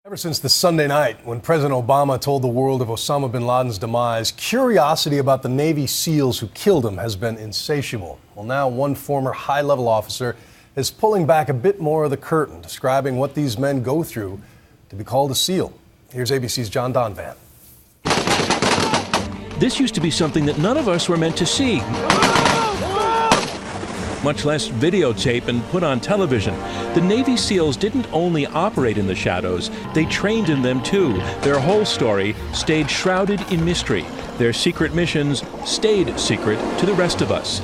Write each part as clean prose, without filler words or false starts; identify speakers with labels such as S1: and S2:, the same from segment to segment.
S1: Ever since the Sunday night when President Obama told the world of Osama bin Laden's demise, curiosity about the Navy SEALs who killed him has been insatiable. Well, now one former high-level officer is pulling back a bit more of the curtain, describing what these men go through to be called a SEAL. Here's ABC's John Donvan.
S2: This used to be something that none of us were meant to see, much less videotape and put on television. The Navy SEALs didn't only operate in the shadows, they trained in them too. Their whole story stayed shrouded in mystery. Their secret missions stayed secret to the rest of us.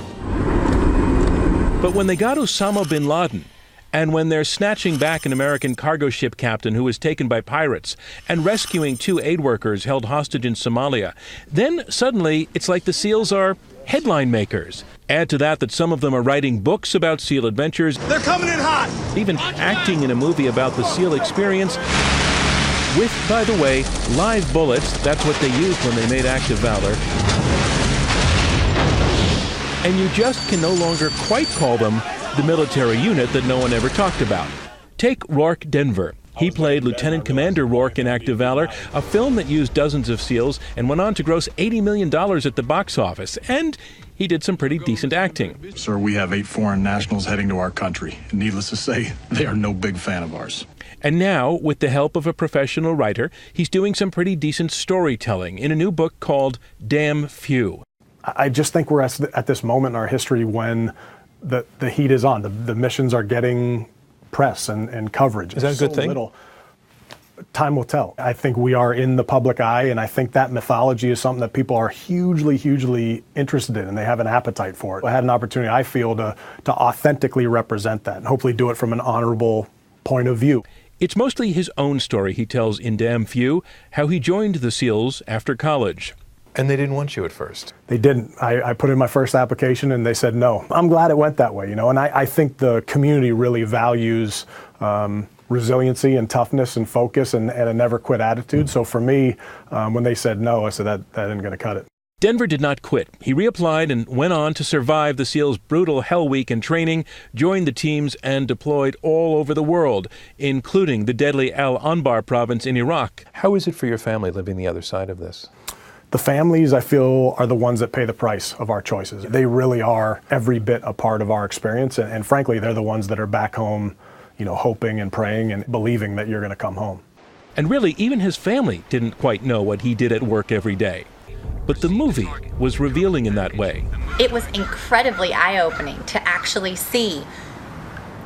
S2: But when they got Osama bin Laden, and when they're snatching back an American cargo ship captain who was taken by pirates and rescuing 2 aid workers held hostage in Somalia, then suddenly it's like the SEALs are headline makers. Add to that some of them are writing books about SEAL adventures.
S3: They're coming in hot!
S2: Even acting in a movie about the SEAL experience with, by the way, live bullets. That's what they used when they made Active Valor. And you just can no longer quite call them the military unit that no one ever talked about. Take Rorke Denver. He played Lieutenant Commander Rorke in Active Valor, a film that used dozens of SEALs and went on to gross $80 million at the box office. And he did some pretty decent acting.
S4: Sir, we have 8 foreign nationals heading to our country. And needless to say, they are no big fan of ours.
S2: And now, with the help of a professional writer, he's doing some pretty decent storytelling in a new book called Damn Few.
S5: I just think we're at this moment in our history when the heat is on. The missions are getting press and coverage.
S2: Is that a good thing?
S5: Time will tell. I think we are in the public eye, and I think that mythology is something that people are hugely interested in, and they have an appetite for it. I had an opportunity, I feel, to authentically represent that and hopefully do it from an honorable point of view.
S2: It's mostly his own story he tells in Damn Few, how he joined the SEALs after college.
S6: And they didn't want you at first?
S5: They didn't. I put in my first application and they said no. I'm glad it went that way, and I think the community really values resiliency and toughness and focus and a never quit attitude. So for me, when they said no, I said that isn't going to cut it.
S2: Denver did not quit. He reapplied and went on to survive the SEALs' brutal Hell Week in training, joined the teams, and deployed all over the world, including the deadly Al Anbar province in Iraq.
S6: How is it for your family living the other side of this?
S5: The families, I feel, are the ones that pay the price of our choices. They really are every bit a part of our experience, and frankly, they're the ones that are back home, hoping and praying and believing that you're going to come home.
S2: And really, even his family didn't quite know what he did at work every day. But the movie was revealing in that way.
S7: It was incredibly eye-opening to actually see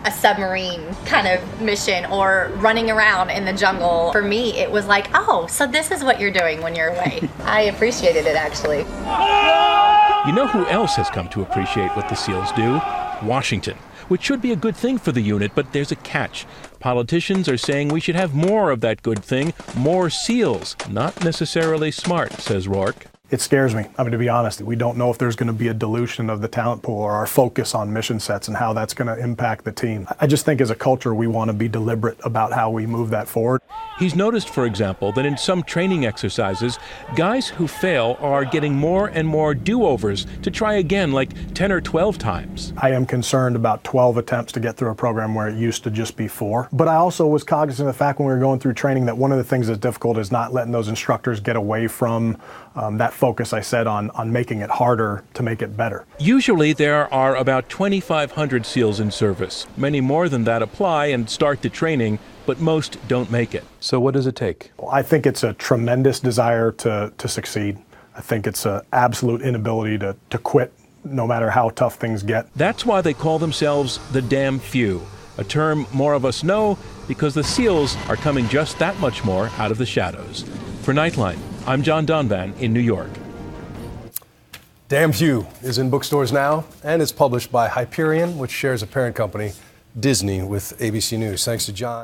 S7: a submarine kind of mission or running around in the jungle. For me, it was like, oh, so this is what you're doing when you're away. I appreciated it, actually.
S2: You know who else has come to appreciate what the SEALs do? Washington, which should be a good thing for the unit, but there's a catch. Politicians are saying we should have more of that good thing, more SEALs. Not necessarily smart, says Rorke.
S5: It scares me. To be honest, we don't know if there's going to be a dilution of the talent pool or our focus on mission sets and how that's going to impact the team. I just think as a culture, we want to be deliberate about how we move that forward.
S2: He's noticed, for example, that in some training exercises, guys who fail are getting more and more do-overs to try again, like 10 or 12 times.
S5: I am concerned about 12 attempts to get through a program where it used to just be 4. But I also was cognizant of the fact when we were going through training that one of the things that's difficult is not letting those instructors get away from that focus I said on making it harder to make it better.
S2: Usually there are about 2,500 SEALs in service. Many more than that apply and start the training, but most don't make it.
S6: So what does it take?
S5: Well, I think it's a tremendous desire to succeed. I think it's an absolute inability to quit no matter how tough things get.
S2: That's why they call themselves the Damn Few, a term more of us know because the SEALs are coming just that much more out of the shadows. For Nightline, I'm John Donvan in New York.
S1: Damn Few is in bookstores now, and it's published by Hyperion, which shares a parent company, Disney, with ABC News. Thanks to John.